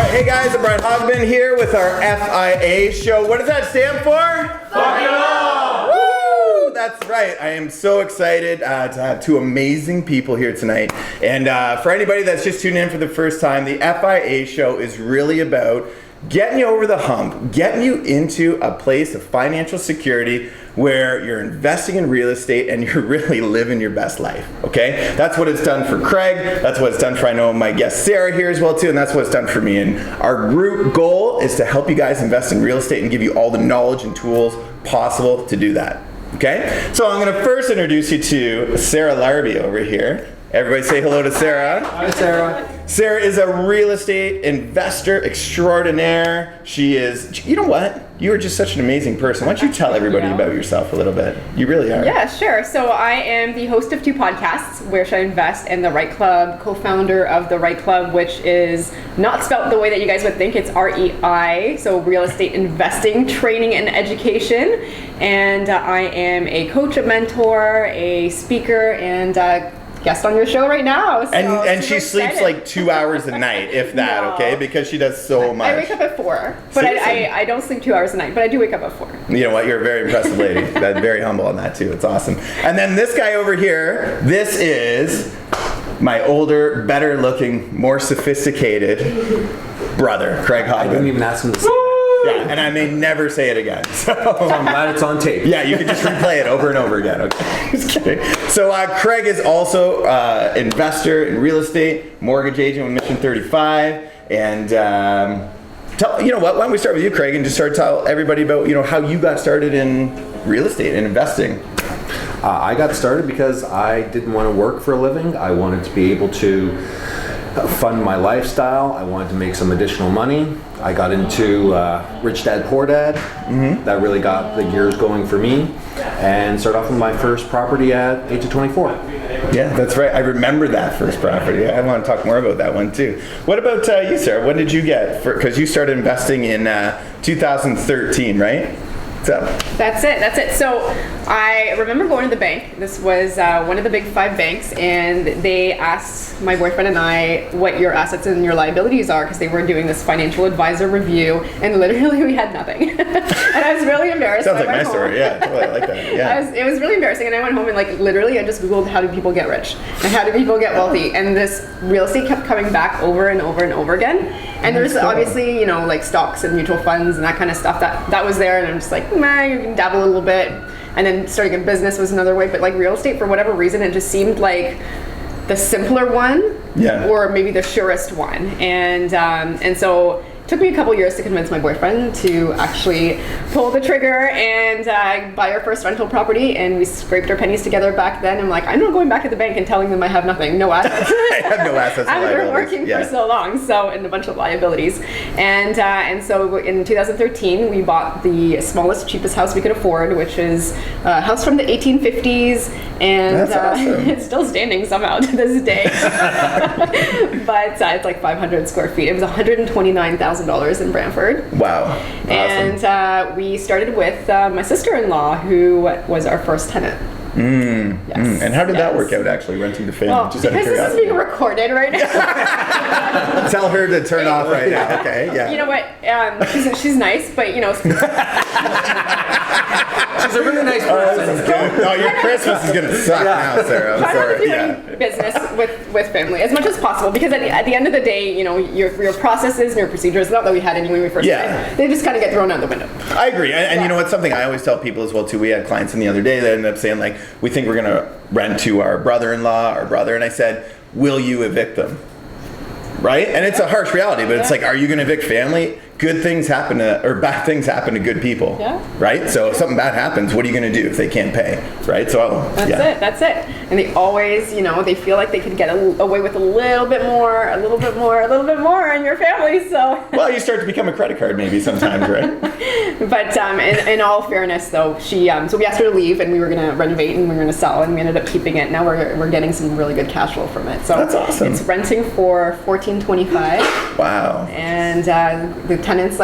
Hey guys, I'm Hogben here with our FIA Show. What does that stand for? Fuck it all! Woo! That's right. I am so excited to have two amazing people here tonight. And for anybody that's just tuning in for the first time, the FIA Show is really about getting you over the hump, getting you into a place of financial security where you're investing in real estate and you're really living your best life, okay? That's what it's done for Craig. That's what it's done for, I know, my guest Sarah here as well too, and that's what it's done for me. And our group goal is to help you guys invest in real estate and give you all the knowledge and tools possible to do that, okay? So I'm gonna first introduce you to Sarah Larbi over here. Everybody say hello to Sarah. Hi, Sarah. Sarah is a real estate investor extraordinaire. She is, you know what? You are just such an amazing person. Why don't you tell everybody about yourself a little bit? You really are. Yeah, sure. So I am the host of two podcasts, Where Should I Invest and The Right Club, co-founder of The Right Club, which is not spelled the way that you guys would think. It's REI, so Real Estate Investing, Training and Education. And I am a coach, a mentor, a speaker, and guest on your show right now. So and she sleeps like 2 hours a night, if that, okay? Because she does so much. I wake up at 4, but I don't sleep 2 hours a night, but I do wake up at 4. You know what? You're a very impressive lady. That's very humble on that too. It's awesome. And then this guy over here, this is my older, better looking, more sophisticated brother, Craig Hogben. I didn't even ask him to say that. Yeah, and I may never say it again. So I'm glad it's on tape. yeah, you can just replay it over and over again. Okay, just kidding. So Craig is also investor in real estate, mortgage agent with Mission 35, and you know what? Why don't we start with you, Craig, and just tell everybody about how you got started in real estate and investing. I got started because I didn't want to work for a living. I wanted to be able to fund my lifestyle. I wanted to make some additional money. I got into Rich Dad Poor Dad. Mm-hmm. That really got the gears going for me, and started off with my first property at age of 24. Yeah, that's right. I remember that first property. I want to talk more about that one too. What about you, Sarah? What did you get? Because you started investing in 2013, right? So. That's it. So I remember going to the bank. This was one of the big 5 banks, and they asked my boyfriend and I what your assets and your liabilities are, because they were doing this financial advisor review, and literally we had nothing. And I was really embarrassed. Sounds like my story. Yeah, totally. I like that. Yeah. It was really embarrassing, and I went home and literally I just Googled how do people get rich and how do people get wealthy, and this real estate kept coming back over and over and over again. And there's obviously stocks and mutual funds and that kind of stuff that was there, and I'm just like, man, you can dabble a little bit. And then starting a business was another way, but real estate, for whatever reason, it just seemed like the simpler one, or maybe the surest one. And so it took me a couple years to convince my boyfriend to actually pull the trigger and buy our first rental property, and we scraped our pennies together back then. I'm like, I'm not going back to the bank and telling them I have nothing, no assets. I have no assets. I've been working for so long, and a bunch of liabilities. And so in 2013, we bought the smallest, cheapest house we could afford, which is a house from the 1850s, and awesome. It's still standing somehow to this day. But it's like 500 square feet. It was $129,000 in Brantford. Wow. Awesome. And we started with my sister-in-law, who was our first tenant. Yes. And how did that work out, actually, renting to family? Well, because this is being recorded right now. Tell her to turn off right now, okay? Yeah. You know what? She's nice, but She's a really nice person. No, your Christmas is gonna suck now, Sarah. I'm try sorry. not to do any business with family as much as possible, because at the end of the day, your processes and your procedures, not that we had any when we first started, they just kind of get thrown out the window. I agree, and you know what? Something I always tell people as well too. We had clients in the other day that ended up saying we think we're gonna rent to our brother-in-law, our brother, and I said, will you evict them? Right? And it's a harsh reality, but it's are you gonna evict family? Good things happen or bad things happen to good people, right? So if something bad happens, what are you going to do if they can't pay, right? So that's it. And they always, they feel like they could get away with a little bit more in your family. So well, you start to become a credit card maybe sometimes, right? But in all fairness, though, she so we asked her to leave, and we were going to renovate and we were going to sell, and we ended up keeping it. Now we're getting some really good cash flow from it. So that's awesome. It's renting for $14.25. Wow. And the tenants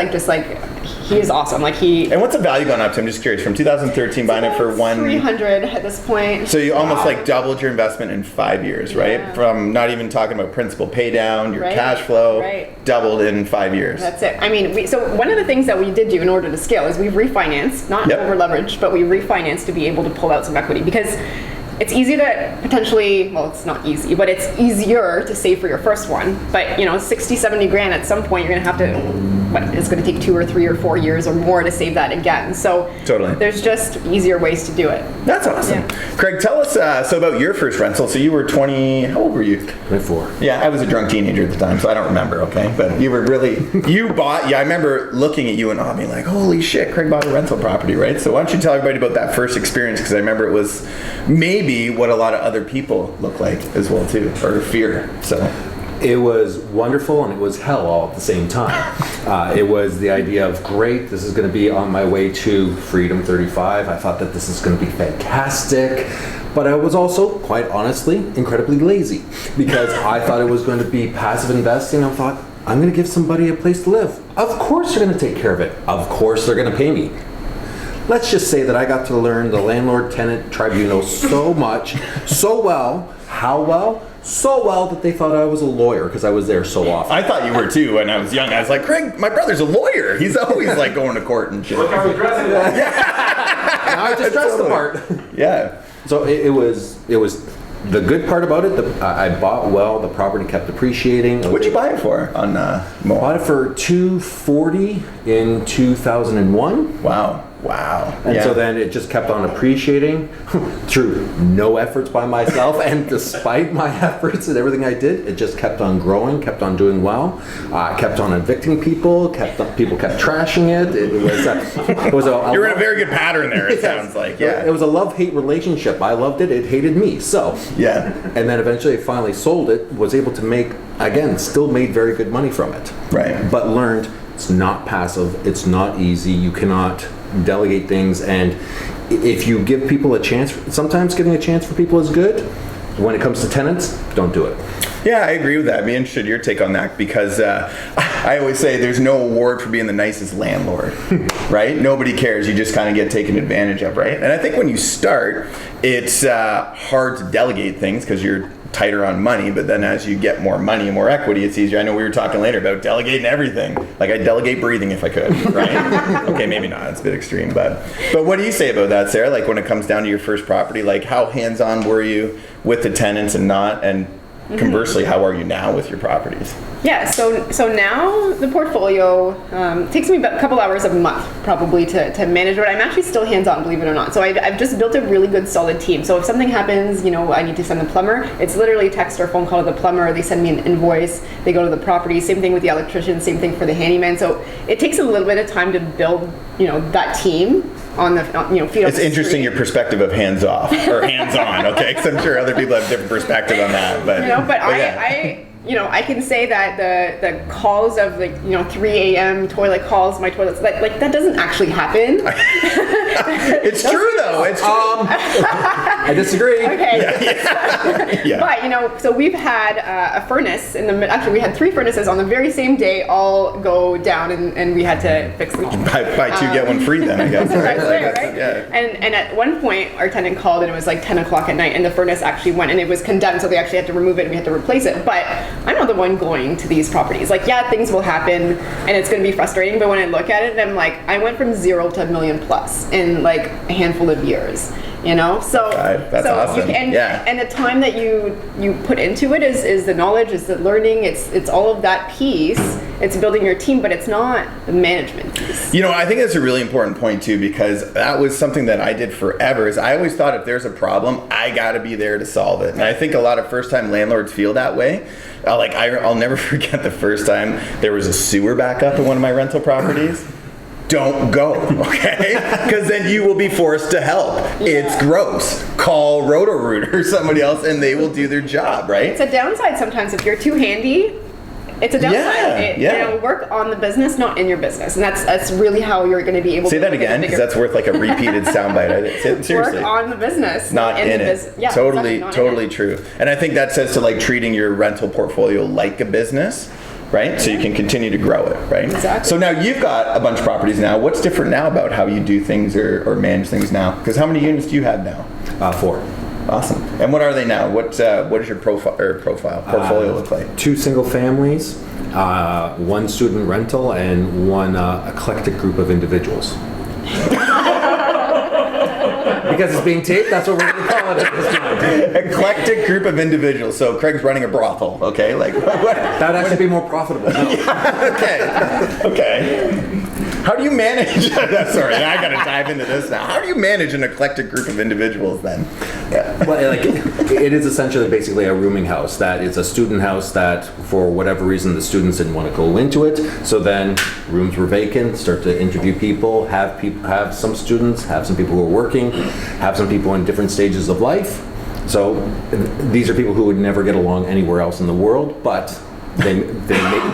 he is awesome. Like And what's the value gone up to? I'm just curious. From 2013 buying it for 300 at this point. So you almost like doubled your investment in 5 years, right? Yeah. From not even talking about principal pay down, your Right. cash flow, Right. doubled in 5 years. That's it. I mean, so one of the things that we did do in order to scale is we've refinanced, not Yep. over leveraged, but we refinanced to be able to pull out some equity, because it's easy to potentially, well, it's not easy, but it's easier to save for your first one. But, you know, 60, 70 grand at some point, you're going to have to, it's going to take 2 or 3 or 4 years or more to save that again. So Totally. there's just easier ways to do it. That's awesome. Yeah. Craig, tell us so about your first rental. So you were 20, how old were you? 24. Yeah, I was a drunk teenager at the time, so I don't remember, okay? But you were really, I remember looking at you and being like, holy shit, Craig bought a rental property, right? So why don't you tell everybody about that first experience, because I remember it was maybe what a lot of other people look like as well too, or fear, so. It was wonderful and it was hell all at the same time. It was the idea of, great, this is going to be on my way to Freedom 35. I thought that this is going to be fantastic. But I was also, quite honestly, incredibly lazy, because I thought it was going to be passive investing. I thought, I'm going to give somebody a place to live. Of course they're going to take care of it. Of course they're going to pay me. Let's just say that I got to learn the landlord-tenant tribunal so much, so well. How well? So well that they thought I was a lawyer because I was there so often. I thought you were too when I was young. I was like, Craig, my brother's a lawyer. He's always like going to court and shit. Now I just dressed the part. Yeah. So it was the good part about it. I bought well. The property kept appreciating. What'd you buy it for on Moa? Bought it for $240 in 2001. Wow. And so then it just kept on appreciating through no efforts by myself, and despite my efforts and everything I did, it just kept on growing, kept on doing well. I kept on evicting people, people kept trashing it. It was a You're in a very good pattern there, it sounds like. Yeah. It was a love-hate relationship. I loved it, it hated me. So Yeah. and then eventually I finally sold it, was able to make, again, still made very good money from it. Right. But learned it's not passive, it's not easy, you cannot delegate things, and if you give people a chance, sometimes giving a chance for people is good. When it comes to tenants, don't do it. Yeah, I agree with that. I'd be interested in your take on that, because I always say there's no award for being the nicest landlord, right? Nobody cares. You just kind of get taken advantage of, right? And I think when you start, it's hard to delegate things because you're tighter on money, but then as you get more money and more equity, it's easier. I know we were talking later about delegating everything. Like, I'd delegate breathing if I could, right? Okay, maybe not. It's a bit extreme, but what do you say about that, Sarah? Like, when it comes down to your first property, like, how hands-on were you with the tenants and not? And conversely, how are you now with your properties? Yeah, so now the portfolio takes me about a couple hours a month probably to manage, but I'm actually still hands-on, believe it or not. So I've just built a really good solid team. So if something happens, you know, I need to send the plumber, it's literally text or phone call to the plumber, they send me an invoice, they go to the property, same thing with the electrician, same thing for the handyman. So it takes a little bit of time to build, you know, that team on the, you know, feet on It's the interesting street. your perspective of hands-off or hands-on, okay? Because I'm sure other people have different perspective on that. But, you know, but yeah. I you know, I can say that the calls of, like, you know, 3 a.m. toilet calls, my toilet's like that doesn't actually happen. It's true though. It's true. I disagree. Okay. Yeah. But, you know, so we've had a furnace actually we had 3 furnaces on the very same day all go down, and we had to fix them all. Buy 2 get 1 free then, I guess. Right, Like, right. Yeah. And at one point our tenant called and it was like 10 o'clock at night and the furnace actually went and it was condemned, so they actually had to remove it and we had to replace it. But I'm not the one going to these properties. Like, yeah, things will happen and it's going to be frustrating, but when I look at it, I'm like, I went from 0 to $1 million plus in like a handful of years, you know? So That's so awesome. And the time that you put into it is the knowledge, is the learning, it's all of that piece. It's building your team, but it's not the management piece. You know, I think that's a really important point too, because that was something that I did forever. Is I always thought if there's a problem, I got to be there to solve it. And I think a lot of first-time landlords feel that way. I'll never forget the first time there was a sewer backup in one of my rental properties. Don't go, okay? Because then you will be forced to help. Yeah. It's gross. Call Roto-Rooter or somebody else, and they will do their job, right? It's a downside sometimes if you're too handy. It's a downside. Yeah. You know, work on the business, not in your business, and that's really how you're going to be able Say to that again, because that's worth like a repeated soundbite. Seriously. Work on the business, Not in it. business. Yeah, totally, exactly, not in totally it. true. And I think that says to like treating your rental portfolio like a business, right? So you can continue to grow it, right? Exactly. So now you've got a bunch of properties now. What's different now about how you do things or manage things now? Because how many units do you have now? 4. Awesome. And what are they now? What does your portfolio look like? 2 single families, 1 student rental, and 1 eclectic group of individuals. Because it's being taped, that's what we're going to call it at this time. Eclectic group of individuals. So Craig's running a brothel, okay? Like what? That would actually be more profitable. No. Okay. How do you manage? Sorry, I got to dive into this now. How do you manage an eclectic group of individuals then? Yeah. Well, like, it is essentially basically a rooming house. That is a student house that, for whatever reason, the students didn't want to go into it. So then rooms were vacant. Start to interview people. Have some students. Have some people who are working. Have some people in different stages of life. So these are people who would never get along anywhere else in the world, but they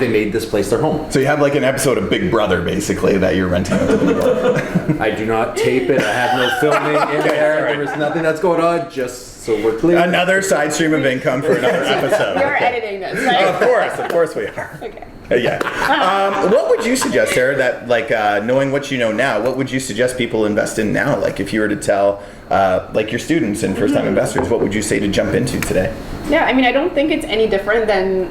made this place their home. So you have like an episode of Big Brother, basically, that you're renting out to people. I do not tape it. I have no filming in there. Right. There is nothing that's going on, just so we're clear. Another side stream of income for another episode. You're editing this, right? Of course we are. Okay. Yeah. What would you suggest, Sarah, that like knowing what you know now, what would you suggest people invest in now? Like if you were to tell like your students and first-time investors, what would you say to jump into today? Yeah, I mean, I don't think it's any different than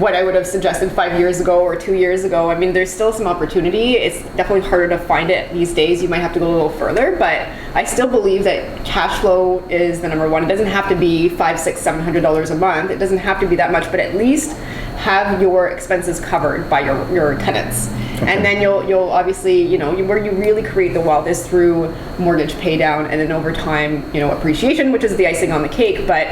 what I would have suggested 5 years ago or 2 years ago. I mean, there's still some opportunity. It's definitely harder to find it these days. You might have to go a little further, but I still believe that cash flow is the number one. It doesn't have to be $500, $600, $700 a month. It doesn't have to be that much, but at least have your expenses covered by your tenants. Okay. And then you'll obviously, where you really create the wealth is through mortgage pay down and then over time, appreciation, which is the icing on the cake. But,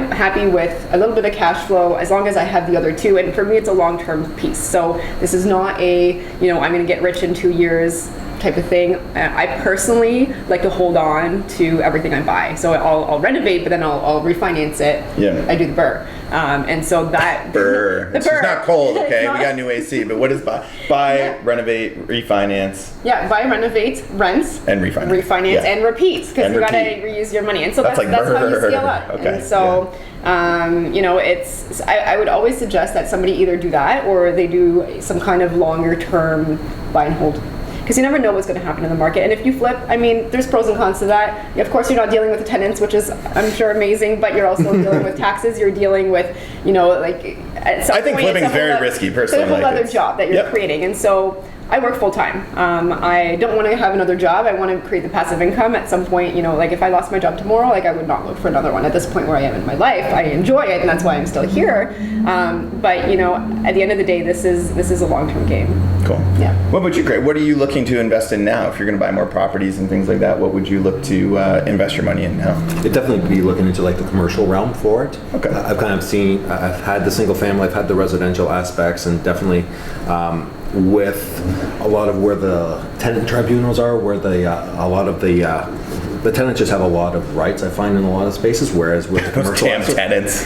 I'm happy with a little bit of cash flow as long as I have the other two. And for me, it's a long-term piece. So this is not I'm going to get rich in 2 years type of thing. I personally like to hold on to everything I buy. So I'll renovate, but then I'll refinance it. Yeah. I do the burr. And so that burr. The It's burr. not cold, okay? We got new AC, but what is buy, renovate, refinance? Yeah, buy, renovate, rents, and refinance, and repeat, because you got to reuse your money. And so that's how you scale up. Okay. And so I would always suggest that somebody either do that or they do some kind of longer term buy and hold. Because you never know what's going to happen in the market. And if you flip, I mean, there's pros and cons to that. Of course, you're not dealing with the tenants, which is, I'm sure, amazing, but you're also dealing with taxes. You're dealing with, at some I think point, flipping is very risky, personally. It's a whole other job that you're creating. And so I work full time. I don't want to have another job. I want to create the passive income at some point. If I lost my job tomorrow, I would not look for another one. At this point where I am in my life, I enjoy it, and that's why I'm still here. But at the end of the day, this is a long-term game. Cool. Yeah. What about you, Craig? What are you looking to invest in now? If you're going to buy more properties and things like that, what would you look to invest your money in now? It'd definitely be looking into like the commercial realm for it. Okay. I've had the single family, I've had the residential aspects, and definitely with a lot of where the tenant tribunals are, where a lot of the tenants just have a lot of rights, I find, in a lot of spaces, whereas with the commercial... Those damn tenants.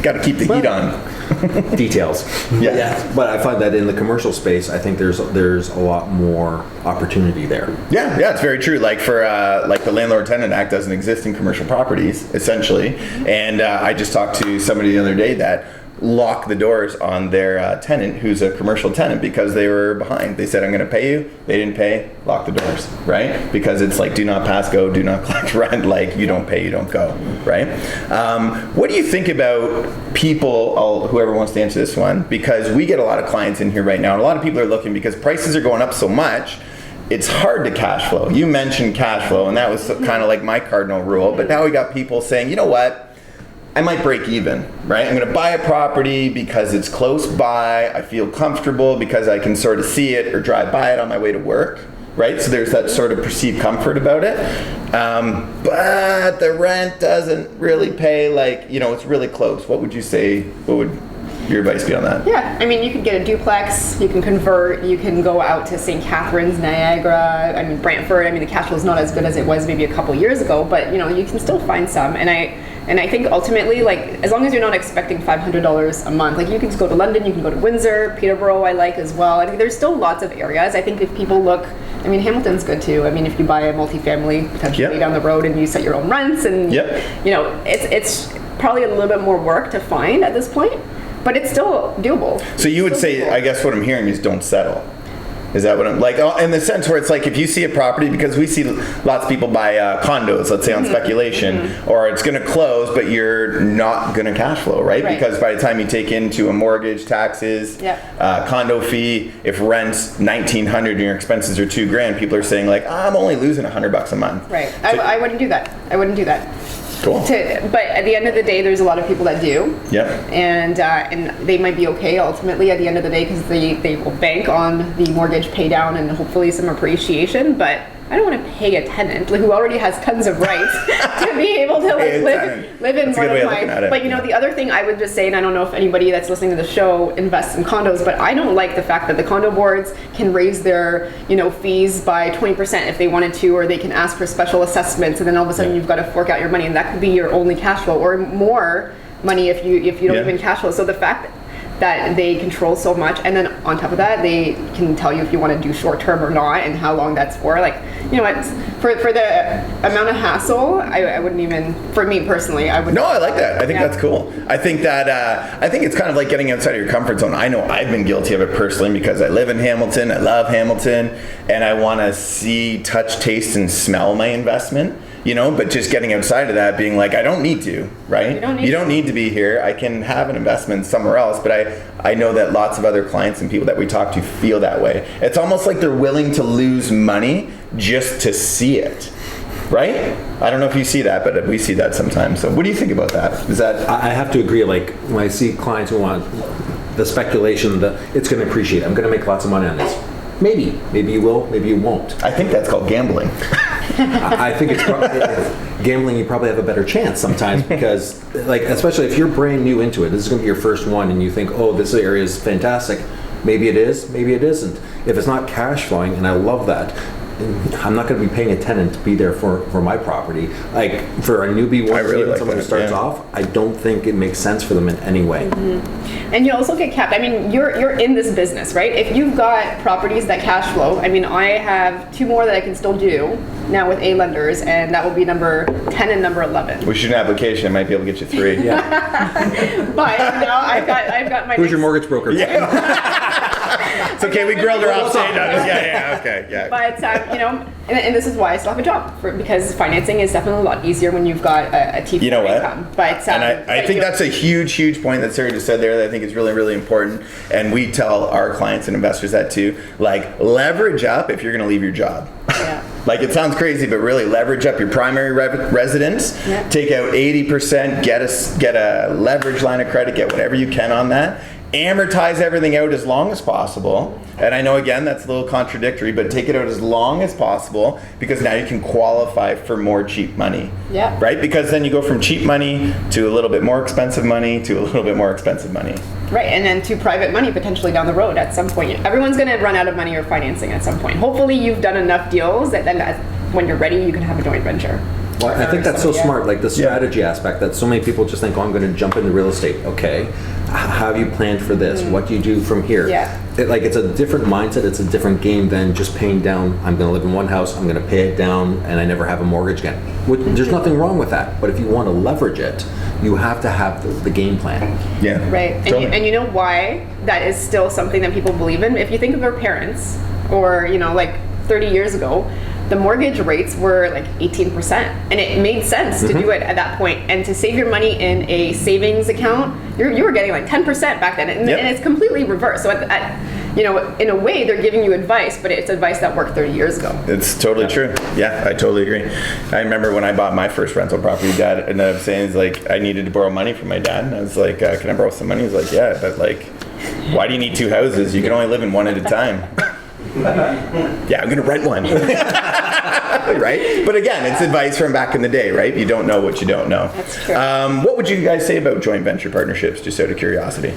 Got to keep the heat on. Details. Yeah. But I find that in the commercial space, I think there's a lot more opportunity there. Yeah, it's very true. Like for the Landlord-Tenant Act doesn't exist in commercial properties, essentially. And I just talked to somebody the other day that lock the doors on their tenant who's a commercial tenant because they were behind. They said, I'm going to pay you. They didn't pay. Lock the doors, right? Because it's like, do not pass go, do not collect rent. Like, you don't pay, you don't go, right? What do you think about people, whoever wants to answer this one, because we get a lot of clients in here right now, and a lot of people are looking because prices are going up so much, it's hard to cash flow. You mentioned cash flow, and that was kind of like my cardinal rule, but now we got people saying, you know what? I might break even, right? I'm going to buy a property because it's close by. I feel comfortable because I can sort of see it or drive by it on my way to work, right? So there's that sort of perceived comfort about it. But the rent doesn't really pay, it's really close. What would you say? What would your advice be on that? Yeah, I mean, you could get a duplex, you can convert, you can go out to St. Catharines, Niagara, Brantford. The cash flow is not as good as it was maybe a couple years ago, but you can still find some. And I think ultimately, as long as you're not expecting $500 a month, you can just go to London, you can go to Windsor, Peterborough I like as well. I think there's still lots of areas. I think if people look, Hamilton's good too. If you buy a multifamily potentially down the road and you set your own rents and, it's probably a little bit more work to find at this point. but it's still doable. So you would It's say, still doable. I guess what I'm hearing is don't settle. Is that what I'm like? In the sense where it's like if you see a property, because we see lots of people buy condos, let's say on speculation, or it's going to close, but you're not going to cash flow, right? Because by the time you take into a mortgage, taxes, condo fee, if rent's $1,900 and your expenses are $2,000, people are saying like, I'm only losing $100 a month. Right. So, I wouldn't do that. I wouldn't do that. Cool. But at the end of the day, there's a lot of people that do. Yeah. And they might be okay ultimately at the end of the day because they will bank on the mortgage pay down and hopefully some appreciation. But I don't want to pay a tenant who already has tons of rights to be able to live in That's a one good way of of looking at my. it. But you know, the other thing I would just say, and I don't know if anybody that's listening to the show invests in condos, but I don't like the fact that the condo boards can raise their fees by 20% if they wanted to, or they can ask for special assessments, and then all of a sudden you've got to fork out your money, and that could be your only cash flow, or more money if you don't even cash flow. So the fact that they control so much, and then on top of that they can tell you if you want to do short term or not and how long that's for. Like, it's for the amount of hassle, I wouldn't even, for me personally, I would. No, I like that. I think that's cool. I think that I think it's kind of like getting outside of your comfort zone. I know I've been guilty of it personally because I live in Hamilton, I love Hamilton, and I want to see, touch, taste, and smell my investment. But just getting outside of that, being like, I don't need to, right? You don't need to be here. I can have an investment somewhere else. But I know that lots of other clients and people that we talk to feel that way. It's almost like they're willing to lose money just to see it, right? I don't know if you see that, but we see that sometimes. So what do you think about that? Is that? I have to agree. Like when I see clients who want the speculation that it's going to appreciate, I'm going to make lots of money on this. Maybe you will, maybe you won't. I think that's called gambling. I think it's gambling. You probably have a better chance sometimes because, like, especially if you're brand new into it, this is going to be your first one, and you think, oh, this area is fantastic. Maybe it is, maybe it isn't. If it's not cash flowing, and I love that, I'm not going to be paying a tenant to be there for my property. Like for a newbie, someone who starts off, I don't think it makes sense for them in any way. And you also get capped. I mean, you're in this business, right? If you've got properties that cash flow, I mean, I have 2 more that I can still do now with A lenders, and that will be number 10 and number 11. We should an application. I might be able to get you 3. Yeah. But I've got my. Who's your mortgage broker? It's okay. We grilled her off stage. Okay. But and this is why I still have a job because financing is definitely a lot easier when you've got a T4 You know what? income. But and I think that's a huge point that Sarah just said there that I think is really, really important. And we tell our clients and investors that too. Like, leverage up if you're going to leave your job. Yeah. Like, it sounds crazy, but really leverage up your primary residence. Yeah. Take out 80%. Get a leverage line of credit. Get whatever you can on that. Amortize everything out as long as possible. And I know, again, that's a little contradictory, but take it out as long as possible because now you can qualify for more cheap money. Yeah. Right? Because then you go from cheap money to a little bit more expensive money to a little bit more expensive money. Right, and then to private money potentially down the road at some point. Everyone's going to run out of money or financing at some point. Hopefully you've done enough deals that then when you're ready, you can have a joint venture. Well, I think that's so smart, like the strategy aspect that so many people just think, oh, I'm going to jump into real estate. Okay, how have you planned for this? What do you do from here? Yeah. It's a different mindset. It's a different game than just paying down. I'm going to live in one house. I'm going to pay it down, and I never have a mortgage again. There's nothing wrong with that. But if you want to leverage it, you have to have the game plan. Yeah. Right. Totally. And you know why that is still something that people believe in? If you think of their parents or, like 30 years ago, the mortgage rates were like 18%, and it made sense to do it at that point. And to save your money in a savings account, you were getting like 10% back then, and it's completely reversed. So in a way, they're giving you advice, but it's advice that worked 30 years ago. It's totally true. Yeah, I totally agree. I remember when I bought my first rental property, Dad ended up saying, he's like, I needed to borrow money from my dad. And I was like, can I borrow some money? He's like, yeah, but like, why do you need 2 houses? You can only live in one at a time. Yeah, I'm gonna rent one. Right? But again, it's advice from back in the day, right? You don't know what you don't know. That's true. What would you guys say about joint venture partnerships, just out of curiosity?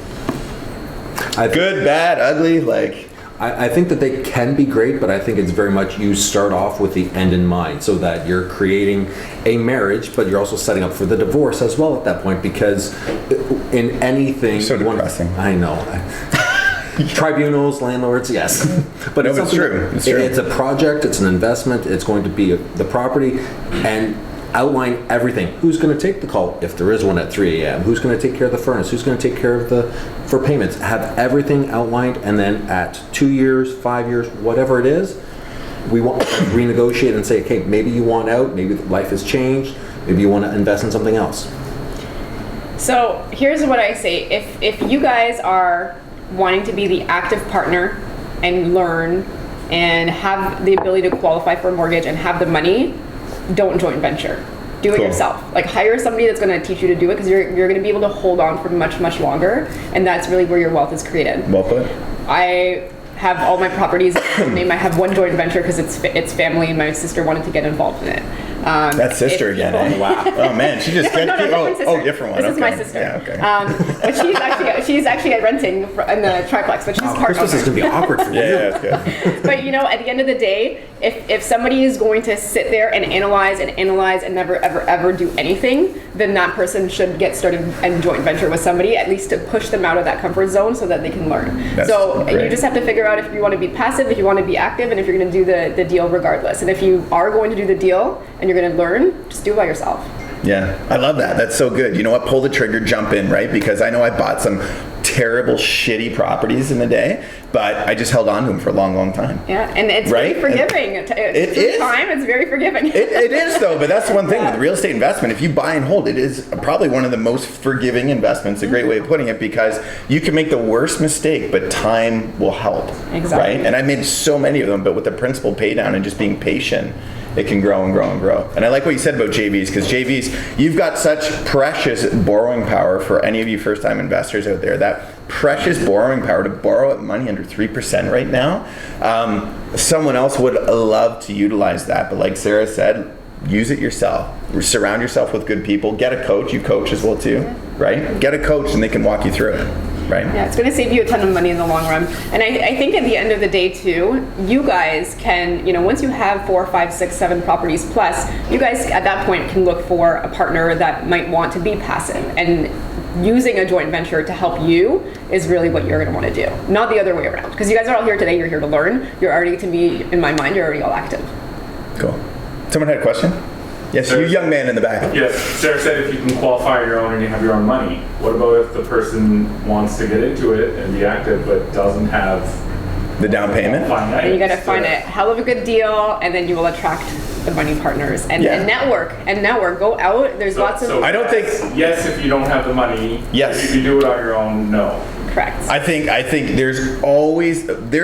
Good, bad, ugly, like... I think that they can be great, but I think it's very much you start off with the end in mind so that you're creating a marriage, but you're also setting up for the divorce as well at that point, because in anything... So depressing. I know. Tribunals, landlords, yes. But it's true. It's a project, it's an investment, it's going to be the property, and outline everything. Who's going to take the call if there is one at 3 a.m.? Who's going to take care of the furnace? Who's going to take care of for payments? Have everything outlined, and then at 2 years, 5 years, whatever it is, we want to renegotiate and say, okay, maybe you want out, maybe life has changed, maybe you want to invest in something else. So here's what I say. If you guys are wanting to be the active partner and learn and have the ability to qualify for a mortgage and have the money, don't joint venture. Do it yourself. Like, hire somebody that's going to teach you to do it, because you're going to be able to hold on for much, much longer, and that's really where your wealth is created. Well put. I have all my properties in name. I have one joint venture because it's family, and my sister wanted to get involved in it. That sister again, eh? Wow. Oh man, she just different different one. This is my sister. Yeah, okay. But she's actually renting in the triplex, but she's part Christmas is going to be awkward for you. Yeah, that's good. But at the end of the day, if somebody is going to sit there and analyze and never ever do anything, then that person should get started and joint venture with somebody, at least to push them out of that comfort zone so that they can learn. So great. you just have to figure out if you want to be passive, if you want to be active, and if you're going to do the deal regardless. And if you are going to do the deal and you're going to learn, just do it by yourself. Yeah, I love that. That's so good. You know what? Pull the trigger, jump in, right? Because I know I bought some terrible, shitty properties in the day, but I just held on to them for a long, long time. Yeah, and it's right? very forgiving. It is. Time, it's very forgiving. It is, though, but that's the one thing with real estate investment. If you buy and hold, it is probably one of the most forgiving investments, a great way of putting it, because you can make the worst mistake, but time will help. Exactly. Right? And I made so many of them, but with the principal pay down and just being patient, it can grow and grow and grow. And I like what you said about JVs, because JVs, you've got such precious borrowing power for any of you first-time investors out there. That precious borrowing power to borrow money under 3% right now. Someone else would love to utilize that, but like Sarah said, use it yourself. Surround yourself with good people. Get a coach. You coach as well too, right? Get a coach and they can walk you through it. Right. Yeah, it's going to save you a ton of money in the long run. And I think at the end of the day too, you guys can, once you have 4, 5, 6, 7 properties plus, you guys at that point can look for a partner that might want to be passive. And using a joint venture to help you is really what you're going to want to do. Not the other way around. Because you guys are all here today, you're here to learn. You're already, to me, in my mind, you're already all active. Cool. Someone had a question? Yes, you young man in the back. Yes, Sarah said if you can qualify your own and you have your own money. What about if the person wants to get into it and be active but doesn't have the down payment? And you got to find a hell of a good deal, and then you will attract the money partners and network. Go out. There's lots of. I don't think. Yes, if you don't have the money. Yes. If you do it on your own, no. Correct. I think there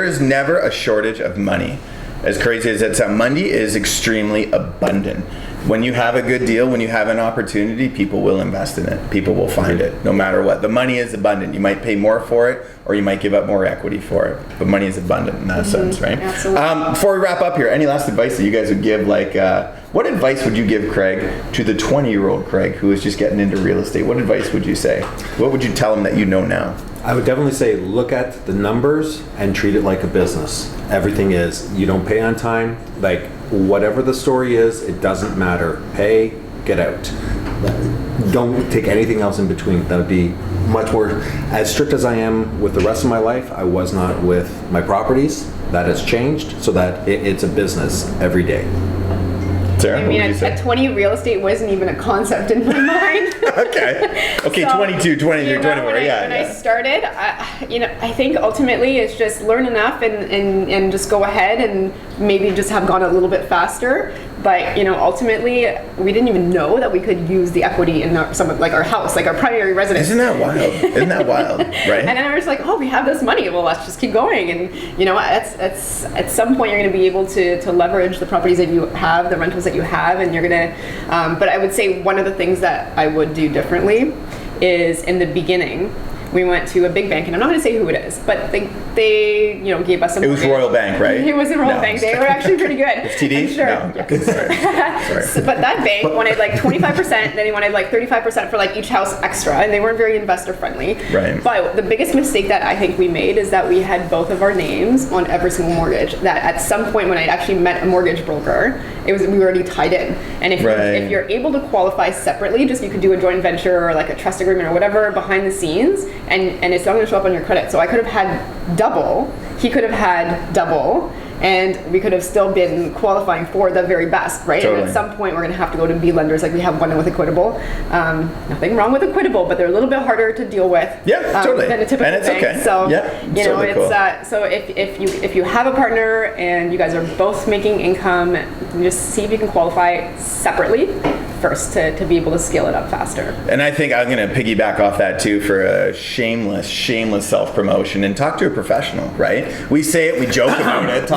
is never a shortage of money. As crazy as that sounds, money is extremely abundant. When you have a good deal, when you have an opportunity, people will invest in it. People will find it, no matter what. The money is abundant. You might pay more for it, or you might give up more equity for it. But money is abundant in that sense, right? Absolutely. Before we wrap up here, any last advice that you guys would give? Like, what advice would you give Craig to the 20-year-old Craig who is just getting into real estate? What advice would you say? What would you tell him that you know now? I would definitely say look at the numbers and treat it like a business. Everything is. You don't pay on time. Like, whatever the story is, it doesn't matter. Pay, get out. Don't take anything else in between. That would be much more, as strict as I am with the rest of my life, I was not with my properties. That has changed so that it's a business every day. Sarah, I mean, at 20, real estate wasn't even a concept in my mind. Okay, so, 22, 23, 24, when I started, I think ultimately it's just learn enough and just go ahead and maybe just have gone a little bit faster. But ultimately, we didn't even know that we could use the equity in our house, like our primary residence. Isn't that wild? Right? And then I was like, oh, we have this money. Well, let's just keep going. And at some point, you're going to be able to leverage the properties that you have, the rentals that you have, and you're going to. But I would say one of the things that I would do differently is in the beginning, we went to a big bank, and I'm not going to say who it is, but they gave us some. It was Royal Bank, right? It was a Royal Bank. They were actually pretty good. It's TD? I'm sure. No. Okay, sorry. But that bank wanted like 25%, then they wanted like 35% for like each house extra, and they weren't very investor friendly. Right. But the biggest mistake that I think we made is that we had both of our names on every single mortgage. That at some point when I actually met a mortgage broker, we were already tied in. And if you're able to qualify separately, just you could do a joint venture or like a trust agreement or whatever behind the scenes, and it's not going to show up on your credit. So I could have had double, he could have had double, and we could have still been qualifying for the very best, right? Totally. And at some point, we're going to have to go to B lenders, like we have one with Equitable. Nothing wrong with Equitable, but they're a little bit harder to deal with. Yeah, totally. Than a typical And it's bank. okay. So Yeah, it's you know, totally it's cool. so if you have a partner and you guys are both making income, just see if you can qualify separately first to be able to scale it up faster. And I think I'm going to piggyback off that too for a shameless self-promotion, and talk to a professional, right? We say it, we joke about it,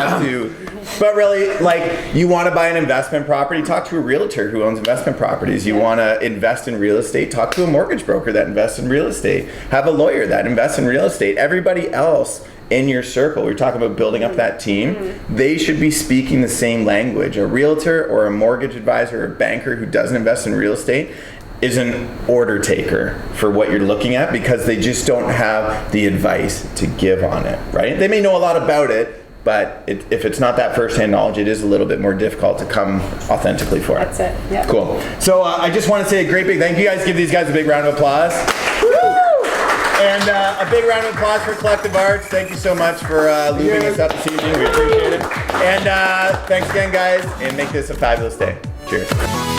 but really, like, you want to buy an investment property, talk to a realtor who owns investment properties. You want to invest in real estate, talk to a mortgage broker that invests in real estate. Have a lawyer that invests in real estate. Everybody else in your circle, we're talking about building up that team, they should be speaking the same language. A realtor or a mortgage advisor or a banker who doesn't invest in real estate is an order taker for what you're looking at, because they just don't have the advice to give on it, right? They may know a lot about it, but if it's not that first-hand knowledge, it is a little bit more difficult to come authentically for it. That's it. Yeah. Cool. So I just want to say a great big thank you guys. Give these guys a big round of applause. And a big round of applause for Collective Arts. Thank you so much for looping us up this evening. We appreciate it. And thanks again, guys, and make this a fabulous day. Cheers.